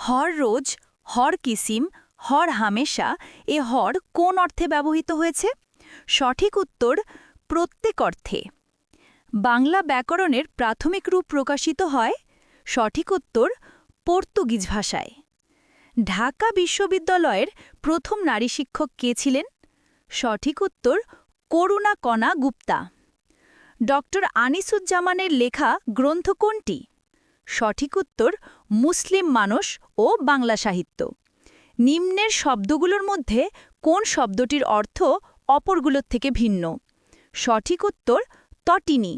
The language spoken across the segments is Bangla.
হর রোজ, হর কিসিম, হর হামেশা এ হর কোন অর্থে ব্যবহৃত হয়েছে? সঠিক উত্তর প্রত্যেক অর্থে। বাংলা ব্যাকরণের প্রাথমিক রূপ প্রকাশিত হয় সঠিক উত্তর পর্তুগিজ ভাষায়। ঢাকা বিশ্ববিদ্যালয়ের প্রথম নারী শিক্ষক কে ছিলেন? সঠিক উত্তর করুণা কণা গুপ্তা। ডক্টর আনিসুজ্জামানের লেখা গ্রন্থ কোনটি? সঠিক উত্তর মুসলিম মানস ও বাংলা সাহিত্য। নিম্নের শব্দগুলোর মধ্যে কোন শব্দটির অর্থ অপরগুলোর থেকে ভিন্ন? সঠিক উত্তর তটিনী।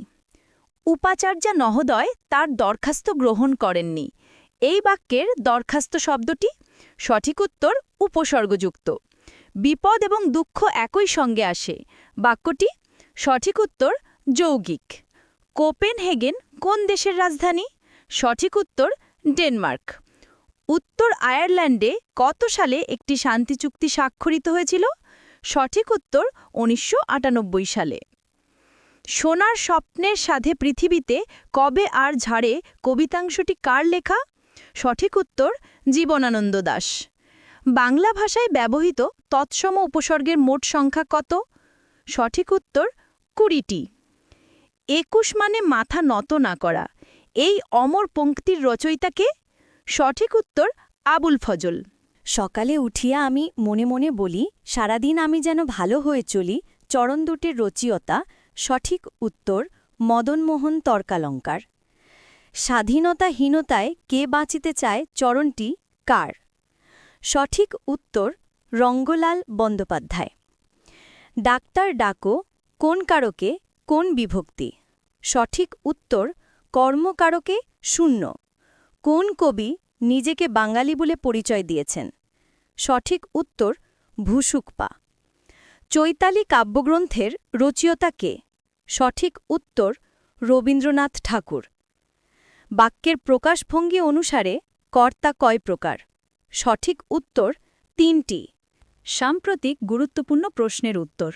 উপাচার্যা মহোদয় তার দরখাস্ত গ্রহণ করেননি। এই বাক্যের দরখাস্ত শব্দটি? সঠিক উত্তর উপসর্গযুক্ত। বিপদ এবং দুঃখ একই সঙ্গে আসে। বাক্যটি? সঠিক উত্তর যৌগিক। কোপেনহেগেন কোন দেশের রাজধানী? সঠিক উত্তর ডেনমার্ক। উত্তর আয়ারল্যান্ডে কত সালে একটি শান্তি চুক্তি স্বাক্ষরিত হয়েছিল? সঠিক উত্তর ১৯৯৮ সালে। সোনার স্বপ্নের সাথে পৃথিবীতে কবে আর ঝাড়ে কবিতাংশটি কার লেখা? সঠিক উত্তর জীবনানন্দ দাশ। বাংলা ভাষায় ব্যবহৃত তৎসম উপসর্গের মোট সংখ্যা কত? সঠিক উত্তর ২০টি। ২১ মানে মাথা নত না করা। এই অমর পঙ্ক্তির রচয়িতা কে? সঠিক উত্তর আবুল ফজল। সকালে উঠিয়া আমি মনে মনে বলি, সারাদিন আমি যেন ভালো হয়ে চলি। চরণ দুটির রচয়িতা? সঠিক উত্তর মদনমোহন তর্কালঙ্কার। স্বাধীনতাহীনতায় কে বাঁচিতে চায় চরণটি কার? সঠিক উত্তর রঙ্গলাল বন্দ্যোপাধ্যায়। ডাক্তার ডাকো কোন কারকে কোন বিভক্তি? সঠিক উত্তর কর্মকারকে শূন্য। কোন কবি নিজেকে বাঙালি বলে পরিচয় দিয়েছেন? সঠিক উত্তর ভুসুকপা। চৈতালি কাব্যগ্রন্থের রচয়িতা কে? সঠিক উত্তর রবীন্দ্রনাথ ঠাকুর। বাক্যের প্রকাশভঙ্গি অনুসারে কর্তা কয় প্রকার? সঠিক উত্তর ৩টি। সাম্প্রতিক গুরুত্বপূর্ণ প্রশ্নের উত্তর।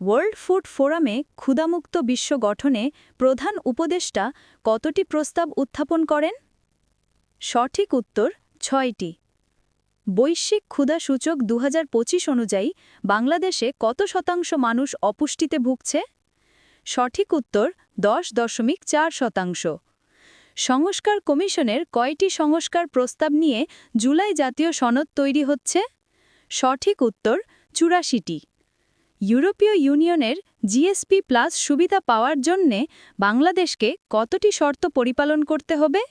ওয়ার্ল্ড ফুড ফোরামে ক্ষুধামুক্ত বিশ্ব গঠনে প্রধান উপদেষ্টা কতটি প্রস্তাব উত্থাপন করেন? সঠিক উত্তর ৬টি। বৈশ্বিক ক্ষুধা সূচক ২০২৫ অনুযায়ী বাংলাদেশে কত শতাংশ মানুষ অপুষ্টিতে ভুগছে? সঠিক উত্তর ১০.৪%। সংস্কার কমিশনের কয়টি সংস্কার প্রস্তাব নিয়ে জুলাই জাতীয় সনদ তৈরি হচ্ছে? সঠিক উত্তর ৮৪টি। ইউরোপীয় ইউনিয়নের জিএসপি প্লাস সুবিধা পাওয়ার জন্যে বাংলাদেশকে কতটি শর্ত পরিপালন করতে হবে?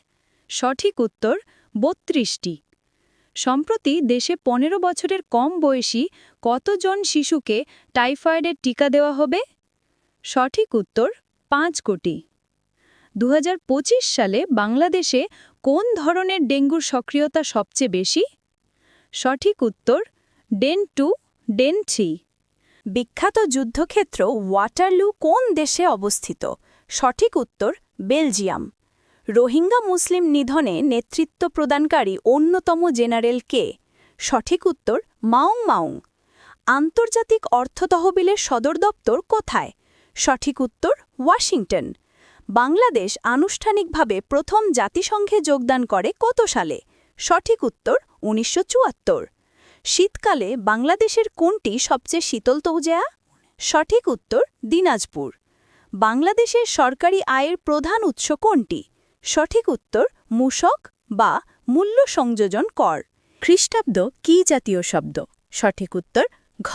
সঠিক উত্তর ৩২টি। সম্প্রতি দেশে ১৫ বছরের কম বয়সী কতজন শিশুকে টাইফয়েডের টিকা দেওয়া হবে? সঠিক উত্তর ৫ কোটি। ২০২৫ সালে বাংলাদেশে কোন ধরনের ডেঙ্গুর সক্রিয়তা সবচেয়ে বেশি? সঠিক উত্তর ডেন 2, ডেন 3। বিখ্যাত যুদ্ধক্ষেত্র ওয়াটারলু কোন দেশে অবস্থিত? সঠিক উত্তর বেলজিয়াম। রোহিঙ্গা মুসলিম নিধনে নেতৃত্ব প্রদানকারী অন্যতম জেনারেল কে? সঠিক উত্তর মাউং মাউং। আন্তর্জাতিক অর্থ তহবিলের সদর দপ্তর কোথায়? সঠিক উত্তর ওয়াশিংটন। বাংলাদেশ আনুষ্ঠানিকভাবে প্রথম জাতিসংঘে যোগদান করে কত সালে? সঠিক উত্তর ১৯৭৪। শীতকালে বাংলাদেশের কোনটি সবচেয়ে শীতলতম জেলা? সঠিক উত্তর দিনাজপুর। বাংলাদেশের সরকারি আয়ের প্রধান উৎস কোনটি? সঠিক উত্তর মূসক বা মূল্য সংযোজন কর। খ্রিস্টাব্দ কি জাতীয় শব্দ? সঠিক উত্তর ঘ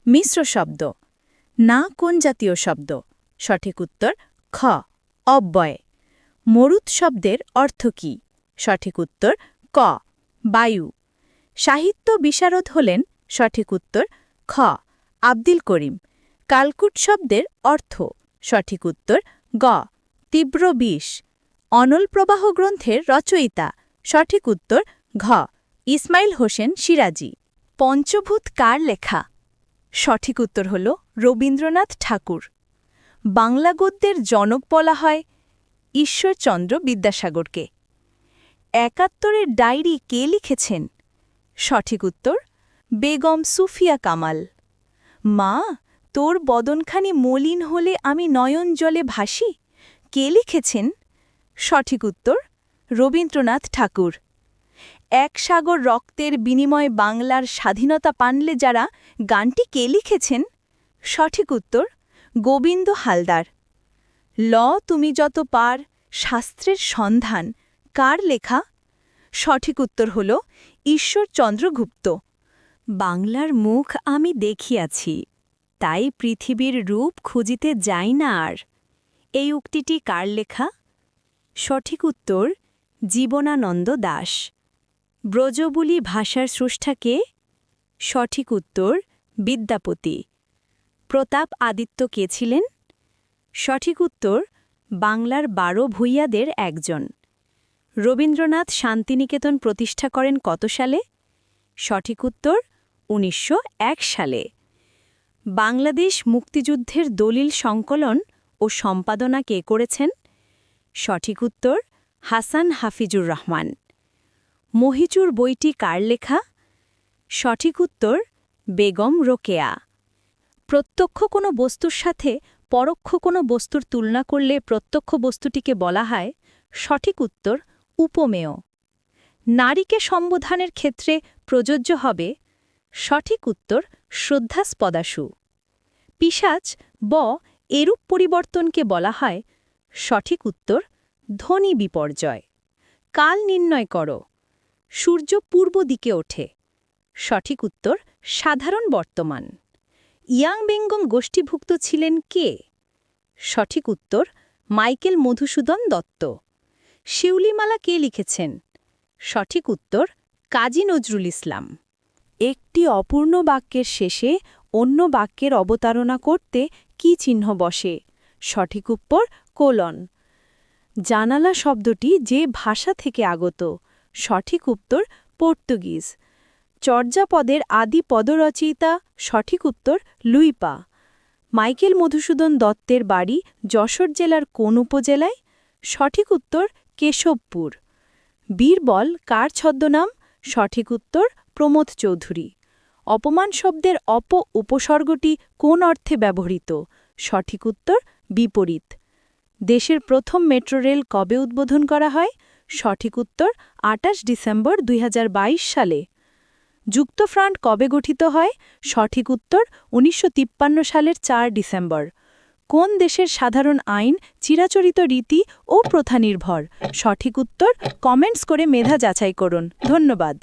মিশ্র শব্দ। না কোন জাতীয় শব্দ? সঠিক উত্তর খ অব্যয়। মরুৎ শব্দের অর্থ কী? সঠিক উত্তর ক বায়ু। সাহিত্য বিশারদ হলেন? সঠিক উত্তর খ আব্দুল করিম। কালকুট শব্দের অর্থ? সঠিক উত্তর গ তীব্র বিষ। অনল প্রবাহ গ্রন্থের রচয়িতা? সঠিক উত্তর ঘ ইসমাইল হোসেন সিরাজি। পঞ্চভূত কার লেখা? সঠিক উত্তর হল রবীন্দ্রনাথ ঠাকুর। বাংলা গদ্যের জনক বলা হয় ঈশ্বরচন্দ্র বিদ্যাসাগরকে। ৭১-এর ডায়েরি কে লিখেছেন? সঠিক উত্তর বেগম সুফিয়া কামাল। মা, তোর বদনখানি মলিন হলে আমি নয়ন জলে ভাসি, কে লিখেছেন? সঠিক উত্তর রবীন্দ্রনাথ ঠাকুর। এক সাগর রক্তের বিনিময়ে বাংলার স্বাধীনতা পানলে যারা গানটি কে লিখেছেন? সঠিক উত্তর গোবিন্দ হালদার। ল তুমি যত পার শাস্ত্রের সন্ধান কার লেখা? সঠিক উত্তর হল ঈশ্বরচন্দ্র গুপ্ত। বাংলার মুখ আমি দেখিয়াছি, তাই পৃথিবীর রূপ খুঁজিতে যাই না আর। এই উক্তিটি কার লেখা? সঠিক উত্তর জীবনানন্দ দাশ। ব্রজবুলি ভাষার স্রষ্টাকে? সঠিক উত্তর বিদ্যাপতি। প্রতাপ আদিত্য কে ছিলেন? সঠিক উত্তর বাংলার 12 ভূঁইয়াদের একজন। রবীন্দ্রনাথ শান্তিনিকেতন প্রতিষ্ঠা করেন কত সালে? সঠিক উত্তর 1901 সালে। বাংলাদেশ মুক্তিযুদ্ধের দলিল সংকলন ও সম্পাদনা কে করেছেন? সঠিক উত্তর হাসান হাফিজুর রহমান। মহিচুর বইটি কার লেখা? সঠিক উত্তর বেগম রোকেয়া। প্রত্যক্ষ কোনো বস্তুর সাথে পরোক্ষ কোনো বস্তুর তুলনা করলে প্রত্যক্ষ বস্তুটিকে বলা হয়? সঠিক উত্তর উপমেয়। নারীকে সম্বোধনের ক্ষেত্রে প্রযোজ্য হবে? সঠিক উত্তর শ্রদ্ধাস্পদাশু। পিশাচ এরূপ পরিবর্তনকে বলা হয়? সঠিক উত্তর ধ্বনি বিপর্যয়। কাল নির্ণয় করো। সূর্য পূর্ব দিকে ওঠে। সঠিক উত্তর সাধারণ বর্তমান। ইয়াং বেঙ্গম গোষ্ঠীভুক্ত ছিলেন কে? সঠিক উত্তর মাইকেল মধুসূদন দত্ত। শিউলিমালা কে লিখেছেন? সঠিক উত্তর কাজী নজরুল ইসলাম। একটি অপূর্ণ বাক্যের শেষে অন্য বাক্যের অবতারণা করতে কি চিহ্ন বসে? সঠিক উত্তর কোলন। জানালা শব্দটি যে ভাষা থেকে আগত? সঠিক উত্তর পর্তুগিজ। চর্যাপদের আদি পদরচয়িতা? সঠিক উত্তর লুইপা। মাইকেল মধুসূদন দত্তের বাড়ি যশোর জেলার কোন উপজেলায়? সঠিক উত্তর কেশবপুর। বীরবল কার ছদ্মনাম? সঠিক উত্তর প্রমোদ চৌধুরী। অপমান শব্দের উপসর্গটি কোন অর্থে ব্যবহৃত? সঠিক উত্তর বিপরীত। দেশের প্রথম মেট্রো রেল কবে উদ্বোধন করা হয়? সঠিক উত্তর 28 ডিসেম্বর 2022 সালে। যুক্তফ্রন্ট কবে গঠিত হয়? সঠিক উত্তর 1953 সালের 4 ডিসেম্বর। কোন দেশের সাধারণ আইন চিরাচরিত রীতি ও প্রথা নির্ভর? সঠিক উত্তর কমেন্টস করে মেধা যাচাই করুন। ধন্যবাদ।